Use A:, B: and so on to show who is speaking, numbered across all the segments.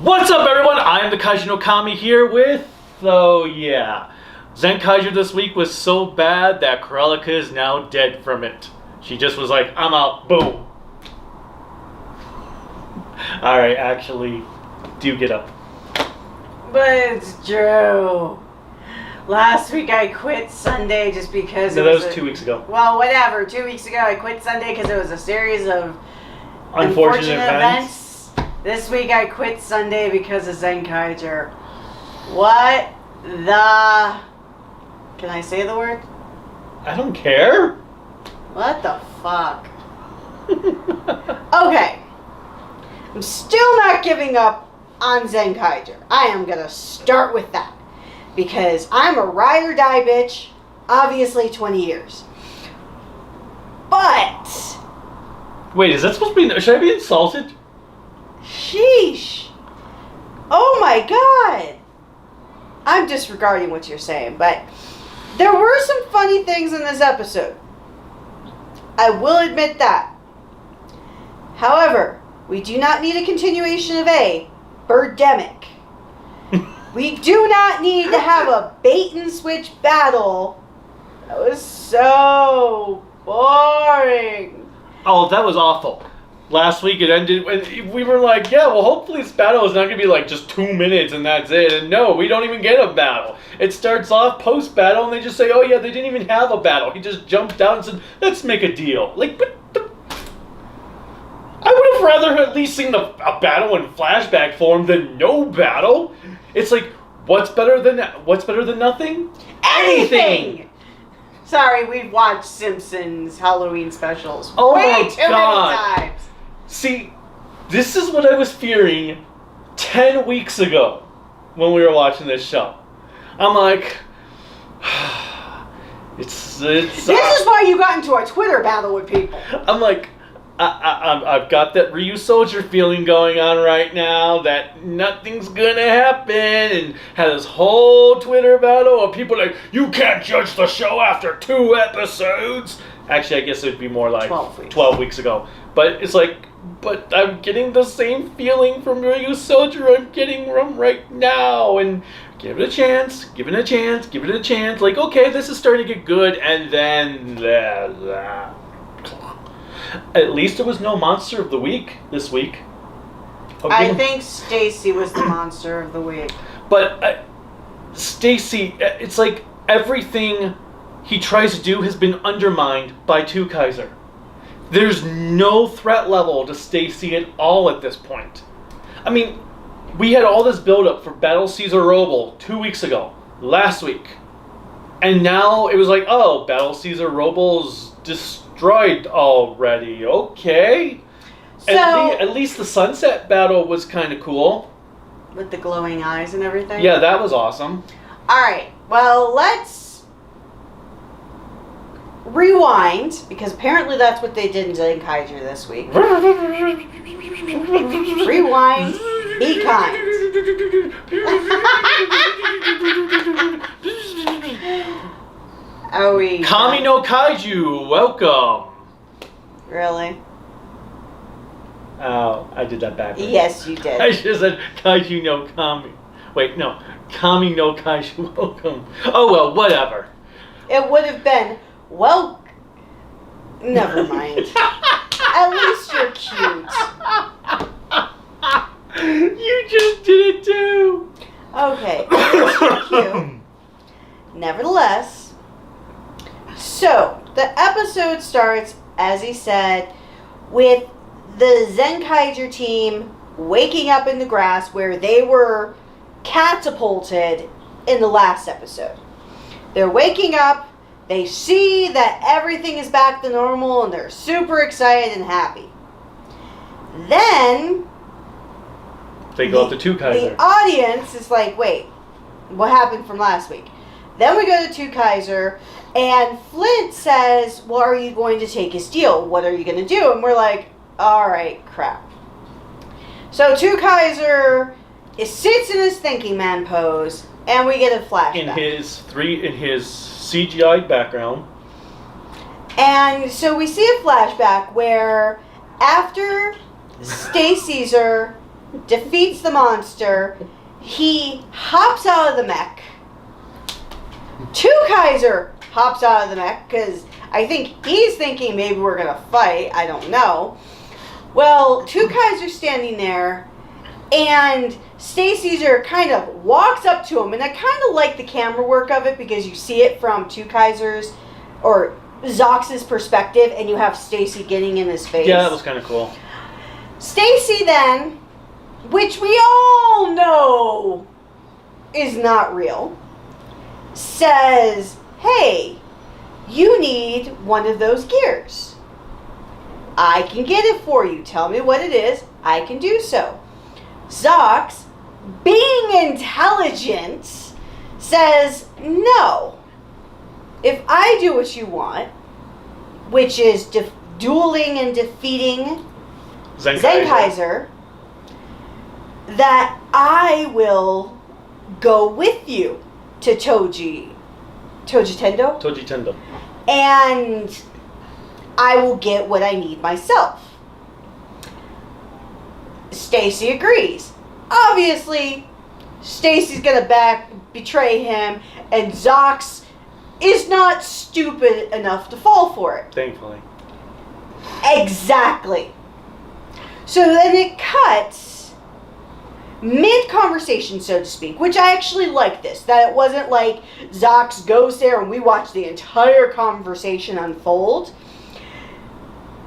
A: What's up, everyone? I am the Kaiju no Kami here with, Zenkaiger this week was so bad that Krelika is now dead from it. She just was like, I'm out, boom. Alright, actually, do get up.
B: But it's true. Last week I quit Sunday just because
A: No, that was 2 weeks ago.
B: Well, whatever. 2 weeks ago I quit Sunday because it was a series of
A: Unfortunate events.
B: This week I quit Sunday because of Zenkaiger. What the... Can I say the word?
A: I don't care.
B: What the fuck? Okay. I'm still not giving up on Zenkaiger. I am gonna start with that. Because I'm a ride or die bitch. Obviously 20 years. But...
A: Wait, is that supposed to be... Should I be insulted?
B: Sheesh. Oh my god. I'm disregarding what you're saying, but there were some funny things in this episode. I will admit that. However, we do not need a continuation of a Birdemic. We do not need to have a bait and switch battle. That was so boring.
A: Oh, that was awful. Last week it ended when we were like, yeah, well, hopefully this battle is not going to be like just 2 minutes and that's it. And no, we don't even get a battle. It starts off post-battle and they just say, oh yeah, they didn't even have a battle. He just jumped out and said, let's make a deal. Like, but I would have rather at least seen a battle in flashback form than no battle. It's like, what's better than nothing? Anything!
B: Sorry, we've watched Simpsons Halloween specials
A: Oh
B: way
A: my
B: too
A: God.
B: many times.
A: See, this is what I was fearing 10 weeks ago when we were watching this show. I'm like, it's.
B: This is why you got into a Twitter battle with people.
A: I'm like, I've got that Ryu Soldier feeling going on right now that nothing's gonna happen, and had this whole Twitter battle of people like, you can't judge the show after 2 episodes. Actually, I guess it would be more like 12 weeks ago. But it's like, but I'm getting the same feeling from Ryu Soldier I'm getting from right now, and give it a chance, give it a chance, give it a chance. Like, okay, this is starting to get good, and then at least there was no monster of the week this week. Okay.
B: I think Stacy was the monster of the week.
A: But Stacy, it's like everything he tries to do has been undermined by Zenkaiger. There's no threat level to Stacy at all at this point. I mean, we had all this build-up for Battle Caesar Roble 2 weeks ago, last week. And now it was like, oh, Battle Caesar Roble's destroyed already. Okay.
B: So,
A: at least the sunset battle was kind of cool.
B: With the glowing eyes and everything?
A: Yeah, that was awesome.
B: Alright, well, let's rewind, because apparently that's what they did in Zenkaiger this week. Rewind, be kind. Are we...
A: Kami no Kaiju, welcome.
B: Really?
A: Oh, I did that backwards.
B: Yes, you did.
A: I just said Kaiju no Kami. Wait, no. Kami no Kaiju, welcome. Oh, well, whatever.
B: It would have been, well... Never mind. At least you're cute.
A: You just did it too.
B: Okay, at least you're cute. Nevertheless, so the episode starts, as he said, with the Zenkaiger team waking up in the grass where they were catapulted in the last episode. They're waking up, they see that everything is back to normal, and they're super excited and happy. Then
A: they go up to Zenkaiger.
B: The audience is like, wait, what happened from last week? Then we go to Zenkaiger, and Flint says, well, are you going to take his deal? What are you going to do? And we're like, alright, crap. So Zenkaiger sits in his thinking man pose, and we get a flashback.
A: In his CGI background.
B: And so we see a flashback where after Stacy's defeats the monster. He hops out of the mech. Zenkaiger hops out of the mech because I think he's thinking maybe we're going to fight. I don't know. Well, Zenkaiger's standing there, and Stacy's kind of walks up to him, and I kind of like the camera work of it because you see it from Zenkaiger's or Zox's perspective, and you have Stacy getting in his face.
A: Yeah, that was kind of cool.
B: Stacy then, which we all know is not real, says, "Hey, you need one of those gears. I can get it for you. Tell me what it is. I can do so." Zox, being intelligent, says, "No. If I do what you want, which is dueling and defeating Zenkaiger, that I will go with you to Toji Tendo, and I will get what I need myself." Stacy agrees. Obviously, Stacy's gonna betray him, and Zox is not stupid enough to fall for it.
A: Thankfully.
B: Exactly. So then it cuts mid-conversation, so to speak, which I actually like this. That it wasn't like Zox goes there and we watch the entire conversation unfold.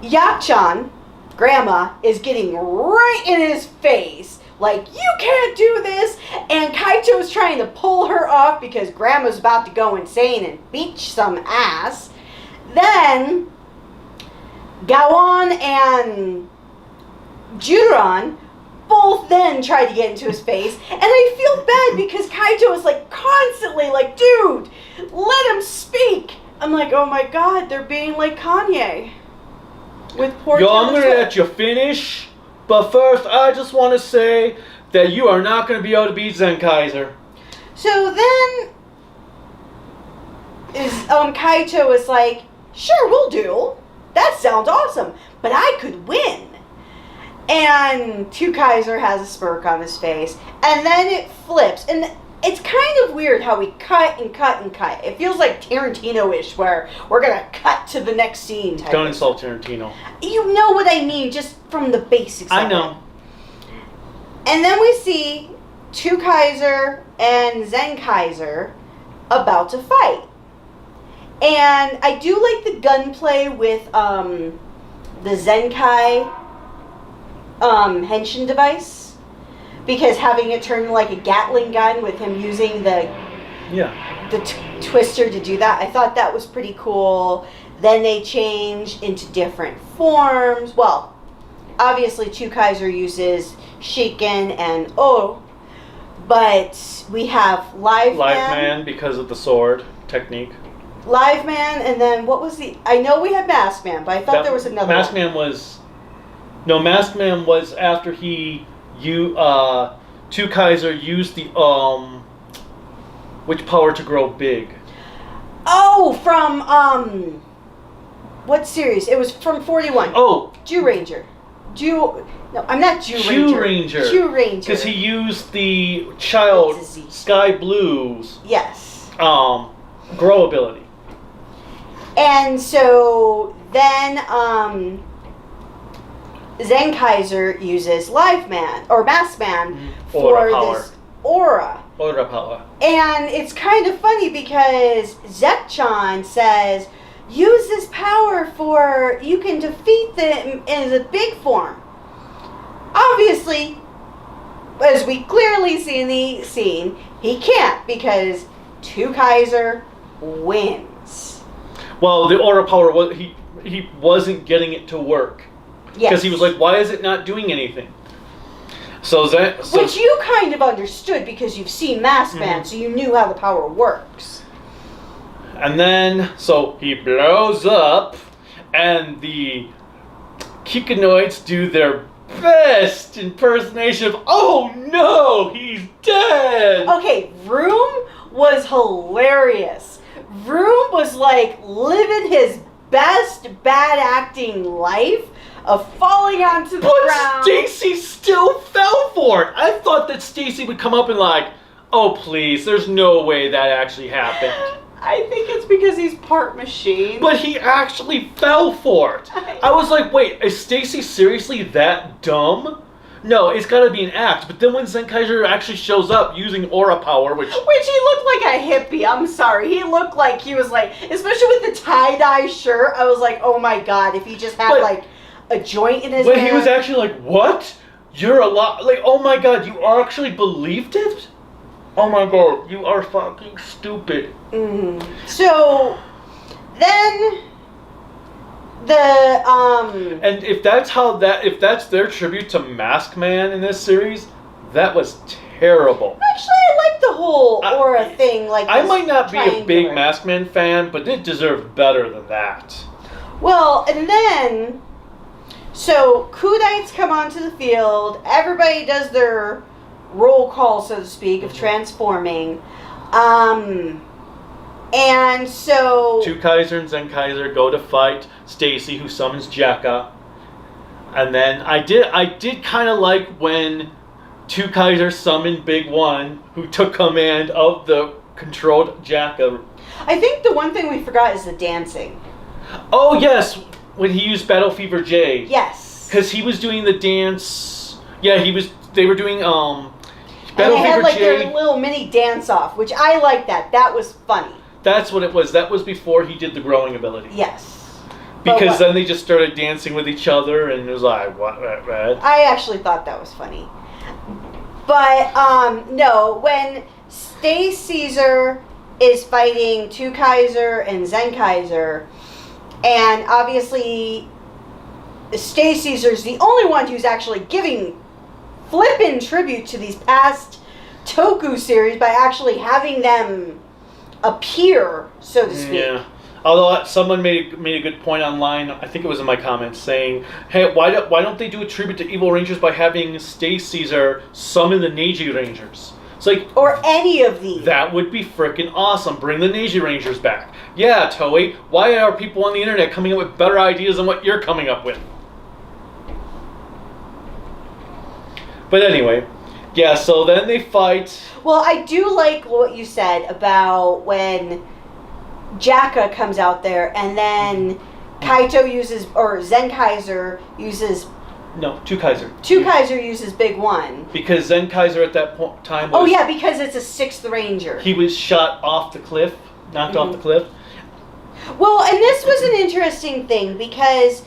B: Yak-chan, Grandma, is getting right in his face, like, "You can't do this!" And Kaito's trying to pull her off because Grandma's about to go insane and beat some ass. Then, Gaon and Juron both then tried to get into his face, and I feel bad because Kaito is like constantly like, "Dude, let him speak." I'm like, oh my god, they're being like Kanye with poor
A: Yo, I'm gonna let you finish, but first I just want to say that you are not gonna be able to beat Zenkaiger.
B: So then Kaito is like, "Sure, we'll duel. That sounds awesome, but I could win." And Zenkaiger has a smirk on his face, and then it flips, and it's kind of weird how we cut and cut and cut. It feels like Tarantino-ish, where we're gonna cut to the next scene.
A: Don't insult Tarantino.
B: You know what I mean, just from the basics.
A: I know.
B: And then we see Zenkaiger and Zenkaiger about to fight, and I do like the gunplay with the Zenkai henshin device, because having it turn like a Gatling gun with him using the twister to do that, I thought that was pretty cool. Then they change into different forms. Well, obviously Zenkaiger uses Shiken and but we have Live
A: Man because of the sword technique.
B: Live Man, and then what was I know we had Mask Man, but I thought there was another
A: Mask
B: one.
A: Man was... No, Mask Man was after Zenkaiger used the, which power to grow big?
B: Oh, from, what series? It was from 41.
A: Oh!
B: Jew Ranger. No, I'm not Jew Ranger. Jew Ranger.
A: Because he used the child Sky Blue's grow ability.
B: And so then Zenkaiger uses Live Man or Mask Man for this aura.
A: Aura power.
B: And it's kind of funny because Zekchan says, use this power for you can defeat them in the big form. Obviously, as we clearly see in the scene, he can't because Zenkaiger wins.
A: Well, the aura power was he wasn't getting it to work.
B: Yes.
A: Because he was like, why is it not doing anything? Which
B: you kind of understood because you've seen Mask Man, so you knew how the power works.
A: And then, so he blows up, and the Kikanoids do their best impersonation of, "Oh no, he's dead!"
B: Okay, Vroom was hilarious. Vroom was like living his best bad acting life. of falling onto the
A: But
B: ground.
A: Stacy still fell for it. I thought that Stacy would come up and like, oh please, there's no way that actually happened.
B: I think it's because he's part machine.
A: But he actually fell for it. I was like, wait, is Stacy seriously that dumb? No, it's gotta be an act. But then when Zenkaiger actually shows up using aura power, which
B: he looked like a hippie, I'm sorry. He looked like he was like, especially with the tie-dye shirt, I was like, oh my god, if he just had like a joint in his hand.
A: But he was actually like, what? You're a lot, like, oh my god, you actually believed it? Oh my god, you are fucking stupid.
B: So, then
A: and if that's their tribute to Mask Man in this series, that was terrible.
B: Actually, I like the whole aura thing. Like,
A: I might not be a big
B: triangular.
A: Mask Man fan, but it deserved better than that.
B: Well, and then, so Kudites come onto the field. Everybody does their roll call, so to speak, of transforming. And so
A: Kaiser and Zenkaiser go to fight Stacy, who summons Jekka. And then I did kind of like when Kaiser summoned Big One, who took command of the controlled Jekka.
B: I think the one thing we forgot is the dancing.
A: Oh yes, when he used Battle Fever J.
B: Yes.
A: Because he was doing the dance. Yeah, they were doing Battle
B: and they had
A: Fever
B: like
A: J.
B: their little mini dance off, which I liked that. That was funny.
A: That's what it was. That was before he did the growing ability.
B: Yes.
A: Because then they just started dancing with each other, and it was like, what?
B: I actually thought that was funny. But, no, when Stay Caesar is fighting Kaiser and Zenkaiser, and obviously Stay Caesar's the only one who's actually giving flippin' tribute to these past Toku series by actually having them appear, so to speak.
A: Yeah. Although someone made a good point online, I think it was in my comments, saying, "Hey, why don't they do a tribute to Evil Rangers by having Stay Caesar summon the Neji Rangers?" It's like,
B: or any of these.
A: That would be freaking awesome. Bring the Neji Rangers back. Yeah, Toei. Why are people on the internet coming up with better ideas than what you're coming up with? But anyway, yeah. So then they fight.
B: Well, I do like what you said about when Jekka comes out there, and then Kaito uses, or Zenkaiser uses.
A: No, Kaiser.
B: Kaiser uses Big One.
A: Because Zenkaiser at that time was...
B: Oh yeah, because it's a 6th Ranger.
A: He was shot off the cliff, knocked off the cliff.
B: Well, and this was an interesting thing, because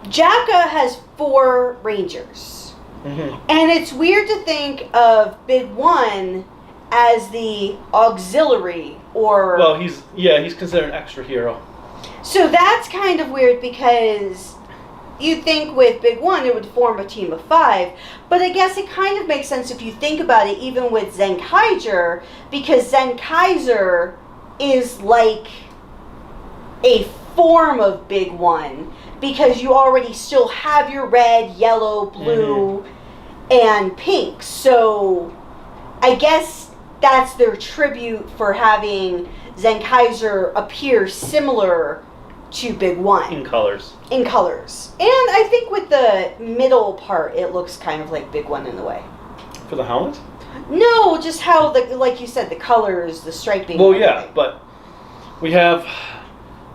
B: Jekka has 4 Rangers. And it's weird to think of Big One as the auxiliary, or...
A: Well, he's considered an extra hero.
B: So that's kind of weird, because you'd think with Big One it would form a team of 5, but I guess it kind of makes sense if you think about it, even with Zenkaiger, because Zenkaiser is like a form of Big One, because you already still have your red, yellow, blue, and pink. So I guess that's their tribute for having Zenkaiser appear similar to Big One.
A: In colors.
B: And I think with the middle part, it looks kind of like Big One in a way.
A: For the helmet?
B: No, just how, like you said, the colors, the striping.
A: Well, yeah, but we have...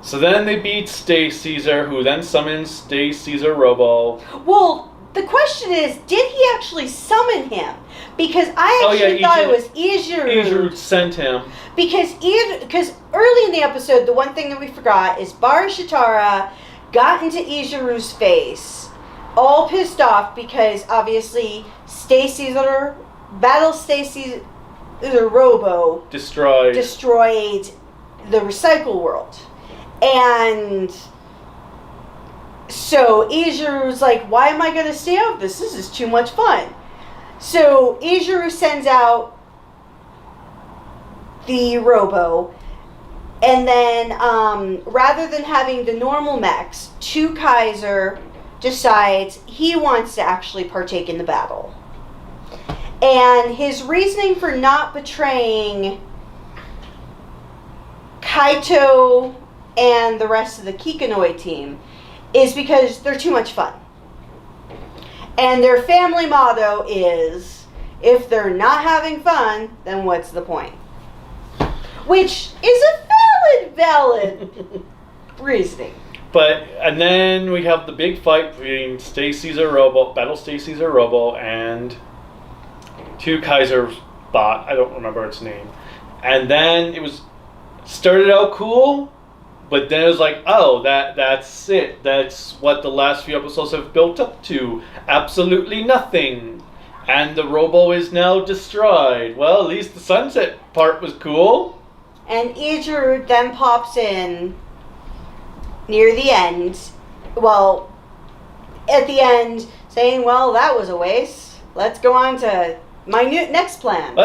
A: So then they beat Stay Caesar, who then summons Stay Caesar Robo.
B: Well, the question is, did he actually summon him? Because I actually thought it was Izuru.
A: Izuru sent him.
B: Because early in the episode, the one thing that we forgot is Barashitara got into Izuru's face, all pissed off because obviously Stay Caesar Robo
A: destroyed
B: the recycle world. And so Izuru's like, why am I going to stay out of this? This is too much fun. So Izuru sends out the Robo, and then rather than having the normal mechs, Kaiser decides he wants to actually partake in the battle. And his reasoning for not betraying Kaito and the rest of the Kikanoi team is because they're too much fun. And their family motto is, if they're not having fun, then what's the point? Which is a valid reasoning.
A: And then we have the big fight between Battle Stacy's Robo and two Kaiser's bot. I don't remember its name. And then it started out cool, but then it was like, oh, that's it. That's what the last few episodes have built up to. Absolutely nothing. And the Robo is now destroyed. Well, at least the sunset part was cool.
B: And Ichiro then pops in near the end. Well, at the end, saying, well, that was a waste. Let's go on to my next plan.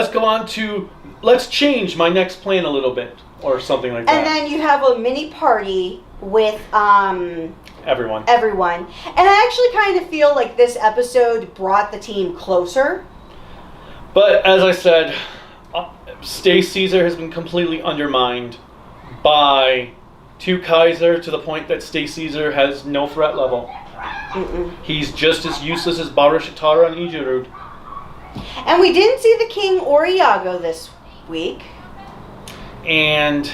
A: Let's change my next plan a little bit. Or something like that.
B: And then you have a mini party with
A: everyone.
B: And I actually kind of feel like this episode brought the team closer.
A: But as I said, Stay Caesar has been completely undermined by two Kaiser to the point that Stay Caesar has no threat level. Mm-mm. He's just as useless as Baru Shitara and Ijirud.
B: And we didn't see the King or Iago this week.
A: And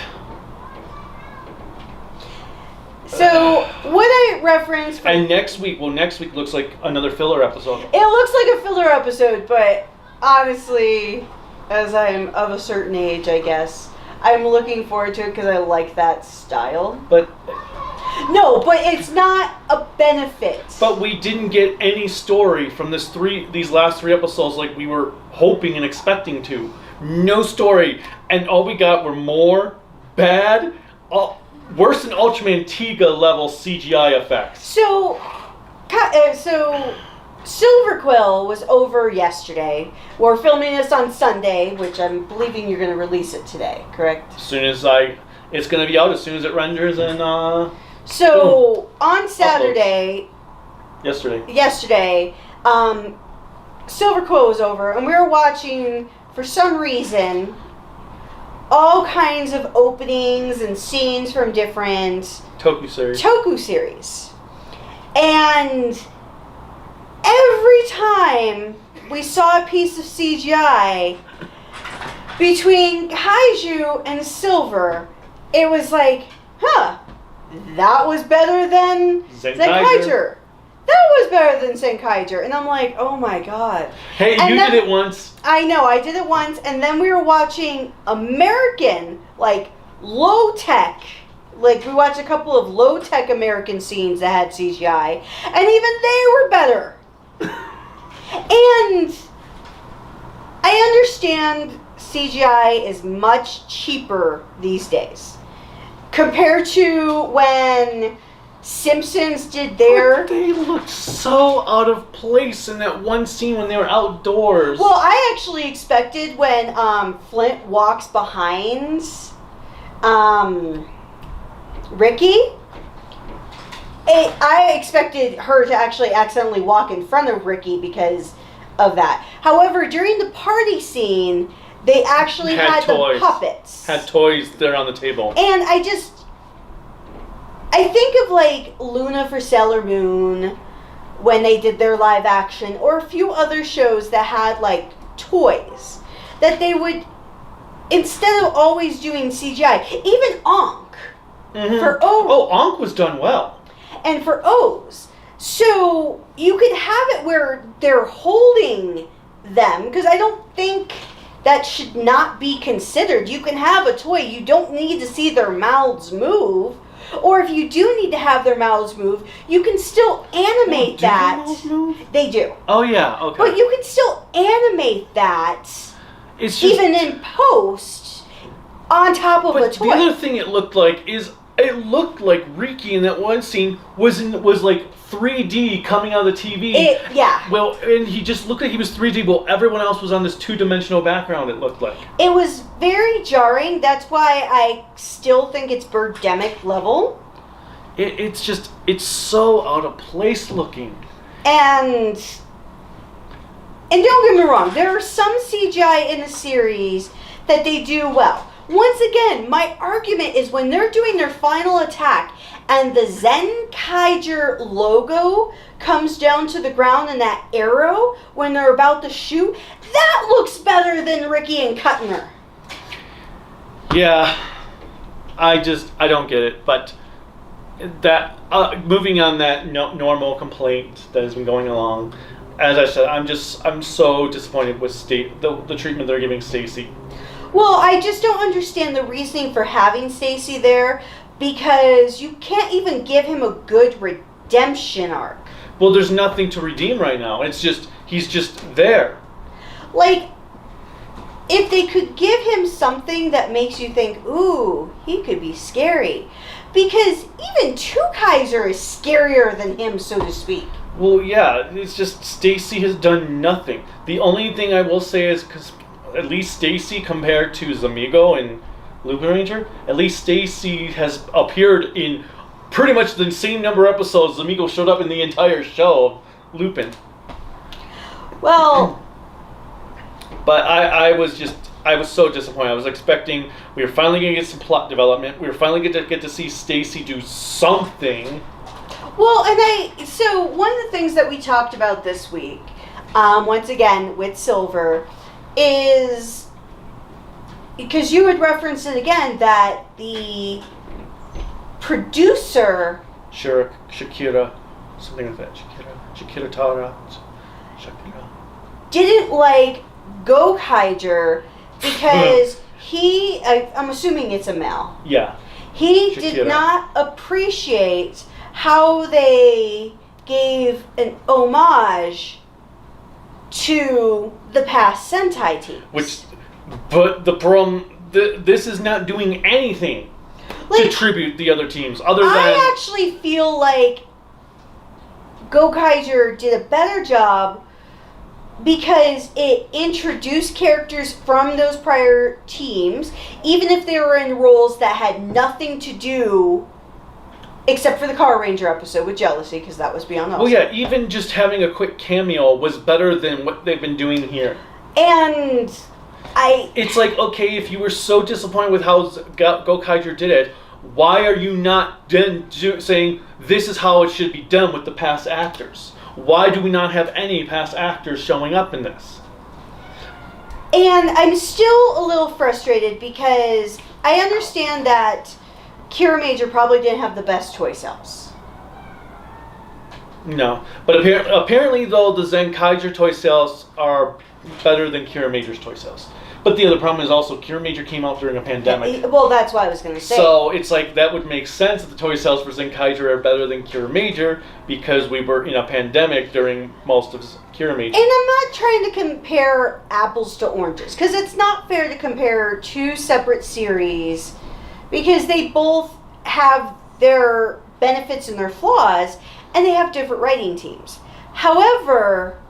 B: so what I referenced
A: and next week looks like another filler episode.
B: It looks like a filler episode, but honestly, as I'm of a certain age, I guess, I'm looking forward to it because I like that style.
A: But
B: it's not a benefit.
A: But we didn't get any story from these last three episodes like we were hoping and expecting to. No story, and all we got were more bad, worse than Ultraman Tiga level CGI effects.
B: So Silver Quill was over yesterday. We're filming this on Sunday, which I'm believing you're going to release it today, correct?
A: It's going to be out as soon as it renders and.
B: So on Saturday.
A: Yesterday.
B: Silver Quill was over, and we were watching. For some reason, all kinds of openings and scenes from different
A: Toku
B: series. And every time we saw a piece of CGI between Kaiju and Silver, it was like, that was better than Zenkaiger. That was better than Zenkaiger. And I'm like, oh my god.
A: Hey, and you did it once.
B: I know, I did it once. And then we were watching American, low-tech. We watched a couple of low-tech American scenes that had CGI. And even they were better. And I understand CGI is much cheaper these days. Compared to when Simpsons did their...
A: They looked so out of place in that one scene when they were outdoors.
B: Well, I actually expected when Flint walks behind Ricky, I expected her to actually accidentally walk in front of Ricky because of that. However, during the party scene, they actually had the puppets.
A: Had toys there on the table.
B: And I think of Luna for Sailor Moon when they did their live action, or a few other shows that had toys that they would, instead of always doing CGI, even Ankh.
A: Mm-hmm.
B: For O's.
A: Oh, Ankh was done well.
B: And for O's. So you could have it where they're holding them, because I don't think that should not be considered. You can have a toy. You don't need to see their mouths move. Or if you do need to have their mouths move, you can still animate that.
A: Do their mouths move?
B: They do.
A: Oh, yeah, okay.
B: But you can still animate that,
A: it's just,
B: even in post, on top of a toy.
A: But the other thing it looked like is, it looked like Riki in that one scene was 3D coming out of the TV.
B: Yeah.
A: Well, and he just looked like he was 3D, while everyone else was on this two-dimensional background, it looked like.
B: It was very jarring. That's why I still think it's Birdemic level.
A: It's so out of place looking.
B: And don't get me wrong, there are some CGI in the series that they do well. once again, my argument is when they're doing their final attack and the Zenkaiger logo comes down to the ground and that arrow when they're about to shoot, that looks better than Ricky and Kuttner.
A: Yeah, I don't get it. But that moving on that normal complaint that has been going along, as I said, I'm so disappointed with the treatment they're giving Stacy.
B: Well, I just don't understand the reasoning for having Stacy there, because you can't even give him a good redemption arc.
A: Well, there's nothing to redeem right now. He's just there.
B: Like, if they could give him something that makes you think, ooh, he could be scary. Because even Zenkaiger is scarier than him, so to speak.
A: Well, yeah, it's just Stacy has done nothing. The only thing I will say is, because at least Stacy, compared to Zamigo and Lupin Ranger, at least Stacy has appeared in pretty much the same number of episodes Zamigo showed up in the entire show of Lupin.
B: Well...
A: But I was so disappointed. I was expecting we were finally going to get some plot development. We were finally going to get to see Stacy do something.
B: Well, so one of the things that we talked about this week, once again with Silver, is because you had referenced it again that the producer,
A: Shakira, something like that. Shakira Tara, Shakira,
B: didn't like Zenkaiger because I'm assuming it's a male.
A: Yeah.
B: He
A: Shakira
B: did not appreciate how they gave an homage to the past Sentai teams.
A: But the problem, this is not doing anything to tribute the other teams, other than...
B: I actually feel like Zenkaiger did a better job because it introduced characters from those prior teams, even if they were in roles that had nothing to do, except for the Car Ranger episode with Jealousy, because that was beyond us.
A: Well, yeah, even just having a quick cameo was better than what they've been doing here.
B: And
A: it's like, okay, if you were so disappointed with how Zenkaiger did it, why are you not then saying this is how it should be done with the past actors? Why do we not have any past actors showing up in this?
B: And I'm still a little frustrated because I understand that Kira Major probably didn't have the best toy cells.
A: No. But apparently, though, the Zenkaiger toy cells are better than Kira Major's toy cells. But the other problem is also Kira Major came out during a pandemic.
B: Well, that's what I was going to say.
A: So it's like that would make sense that the toy cells for Zenkaiger are better than Kira Major because we were in a pandemic during most of Kira Major.
B: And I'm not trying to compare apples to oranges because it's not fair to compare two separate series because they both have their benefits and their flaws and they have different writing teams. However,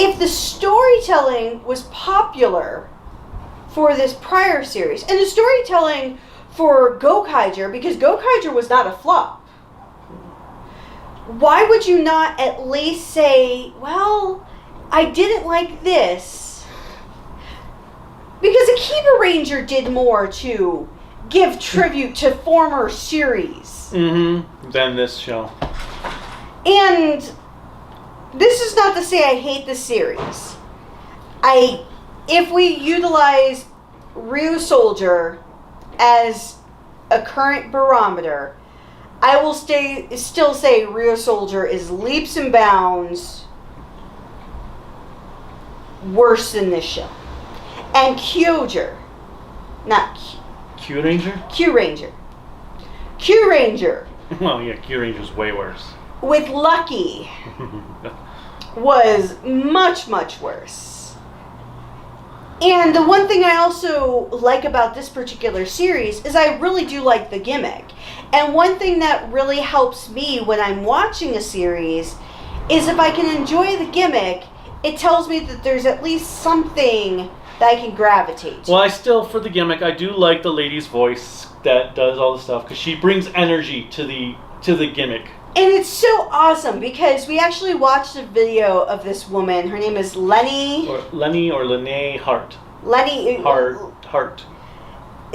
B: if the storytelling was popular for this prior series, and the storytelling for Zenkaiger, because Zenkaiger was not a flop, why would you not at least say, well, I didn't like this? Because Akiba Ranger did more to give tribute to former series.
A: Than this show.
B: And this is not to say I hate the series. If we utilize Ryu Soldier as a current barometer, I will still say Ryu Soldier is leaps and bounds worse than this show. And Kyojir, not
A: Q Ranger?
B: Q Ranger. Q Ranger.
A: Well, yeah, Q Ranger's way worse.
B: With Lucky was much, much worse. And the one thing I also like about this particular series is I really do like the gimmick. And one thing that really helps me when I'm watching a series is if I can enjoy the gimmick, it tells me that there's at least something that I can gravitate to.
A: Well, for the gimmick, I do like the lady's voice that does all the stuff because she brings energy to the gimmick.
B: And it's so awesome because we actually watched a video of this woman. Her name is Lenny.
A: Or Lene Hart.
B: Lenny.
A: Hart.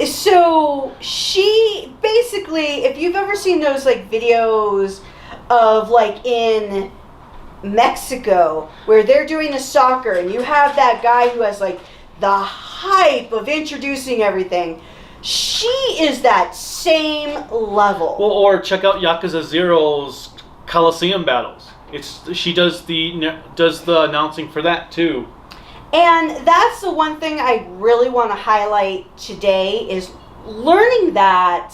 B: So she basically, if you've ever seen those like videos of like in Mexico where they're doing the soccer and you have that guy who has like the hype of introducing everything, she is that same level.
A: Well, or check out Yakuza Zero's Coliseum battles. She does the announcing for that too.
B: And that's the one thing I really want to highlight today is learning that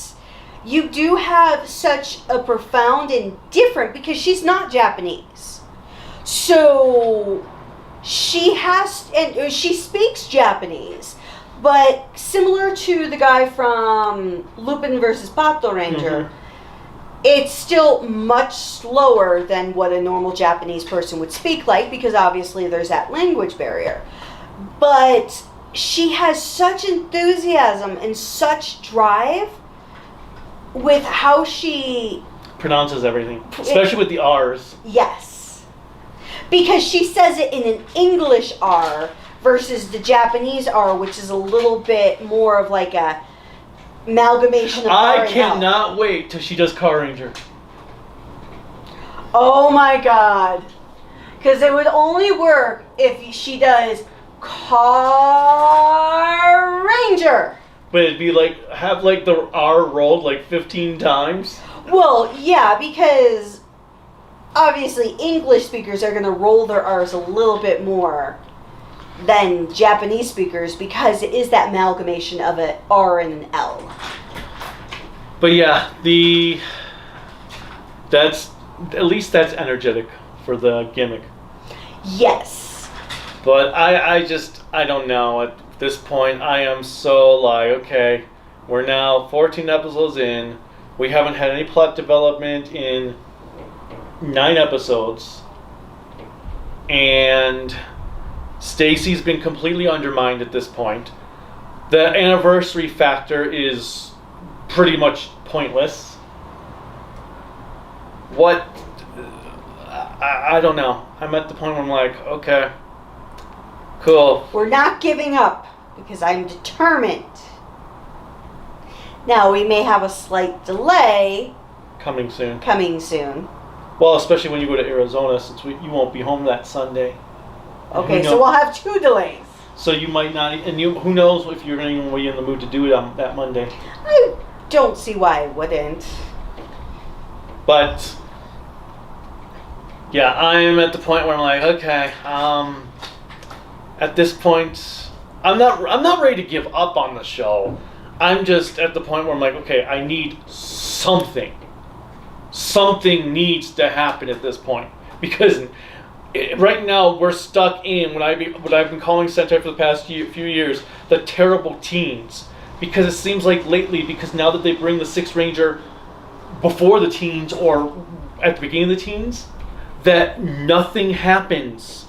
B: you do have such a profound and different, because she's not Japanese. So she has, and she speaks Japanese, but similar to the guy from Lupin versus Pato Ranger, it's still much slower than what a normal Japanese person would speak like, because obviously there's that language barrier. But she has such enthusiasm and such drive with how she
A: pronounces everything, especially with the R's.
B: Yes. Because she says it in an English R versus the Japanese R, which is a little bit more of like a amalgamation of R
A: I
B: and
A: cannot wait till she does Car Ranger.
B: Oh my god. Because it would only work if she does Car Ranger.
A: But it'd be like, have like the R rolled like 15 times.
B: Well, yeah, because obviously English speakers are going to roll their R's a little bit more than Japanese speakers, because it is that amalgamation of an R and an L.
A: But yeah, that's at least that's energetic for the gimmick.
B: Yes.
A: But I don't know. At this point, I am so like, okay, we're now 14 episodes in. We haven't had any plot development in 9 episodes. And Stacy's been completely undermined at this point. The anniversary factor is pretty much pointless. What? I don't know. I'm at the point where I'm like, okay, cool.
B: We're not giving up, because I'm determined. Now, we may have a slight delay.
A: Coming soon.
B: Well,
A: especially when you go to Arizona, since you won't be home that Sunday.
B: Okay, so we'll have 2 delays.
A: So you might not, and who knows if you're going to be in the mood to do it on that Monday.
B: I don't see why I wouldn't.
A: But yeah, I'm at the point where I'm like, okay, at this point, I'm not ready to give up on the show. I'm just at the point where I'm like, okay, I need something. Something needs to happen at this point, because right now we're stuck in what I've been calling Sentai for the past few years, the terrible teens. Because it seems like lately, because now that they bring the Sixth Ranger before the teens or at the beginning of the teens, that nothing happens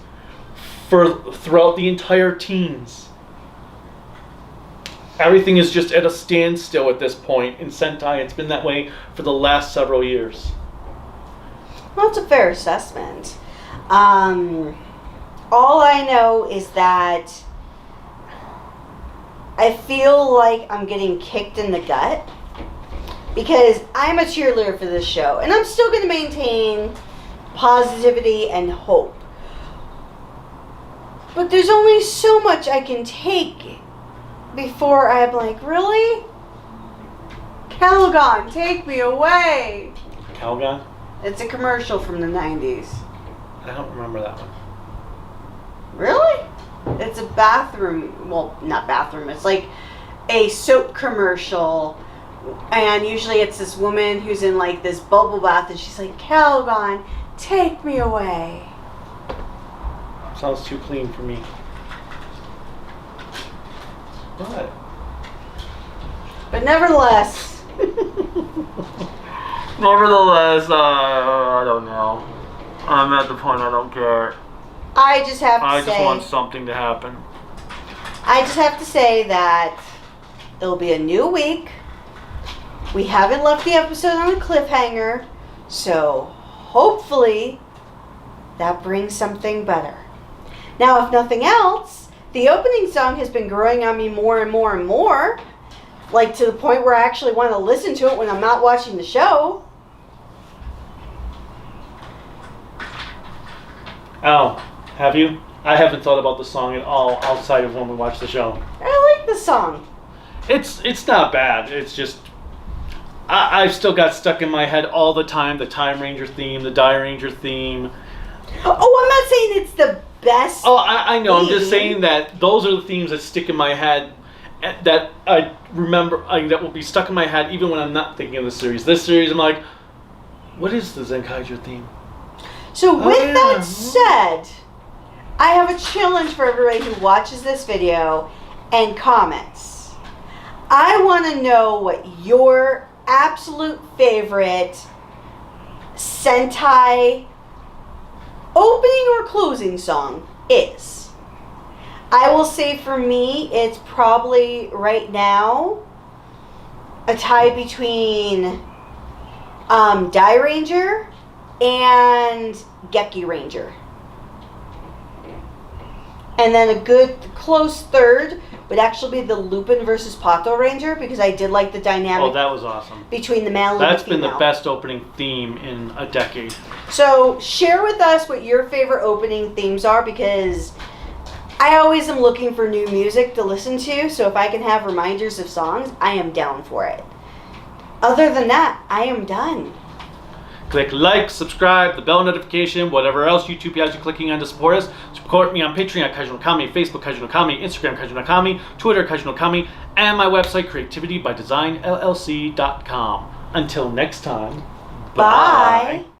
A: throughout the entire teens. Everything is just at a standstill at this point in Sentai. It's been that way for the last several years.
B: Well, it's a fair assessment. All I know is that I feel like I'm getting kicked in the gut, because I'm a cheerleader for this show, and I'm still going to maintain positivity and hope. But there's only so much I can take before I'm like, really? Calgon, take me away.
A: Calgon?
B: It's a commercial from the 90s.
A: I don't remember that one.
B: Really? It's a bathroom, well, not bathroom, it's like a soap commercial, and usually it's this woman who's in like this bubble bath, and she's like, Calgon, take me away.
A: Sounds too clean for me. What?
B: But nevertheless.
A: I don't know. I'm at the point I don't care.
B: I just have to say.
A: I just want something to happen.
B: I just have to say that it'll be a new week. We haven't left the episode on a cliffhanger, so hopefully that brings something better. Now, if nothing else, the opening song has been growing on me more and more and more. Like, to the point where I actually want to listen to it when I'm not watching the show.
A: Oh, have you? I haven't thought about the song at all outside of when we watch the show.
B: I like the song.
A: It's not bad. It's just I've still got stuck in my head all the time the Time Ranger theme, the Die Ranger theme.
B: Oh, I'm not saying it's the best.
A: Oh, I know. I'm just saying that those are the themes that stick in my head, that I remember, that will be stuck in my head even when I'm not thinking of the series. This series, I'm like, what is the Zenkaiger theme?
B: So with that said, I have a challenge for everybody who watches this video and comments. I want to know what your absolute favorite Sentai opening or closing song is. I will say for me, it's probably right now a tie between Die Ranger and Geki Ranger. And then a good close third would actually be the Lupin versus Pato Ranger, because I did like the dynamic.
A: Oh, that was awesome.
B: Between the male and the female.
A: That's been the best opening theme in a decade.
B: So share with us what your favorite opening themes are, because I always am looking for new music to listen to. So if I can have reminders of songs, I am down for it. Other than that, I am done.
A: Click like, subscribe, the bell notification, whatever else YouTube has you clicking on to support us. Support me on Patreon at Kaiju no Kami, Facebook Kaiju no Kami, Instagram Kaiju no Kami, Twitter Kaiju no Kami, and my website creativitybydesignllc.com. Until next time,
B: bye.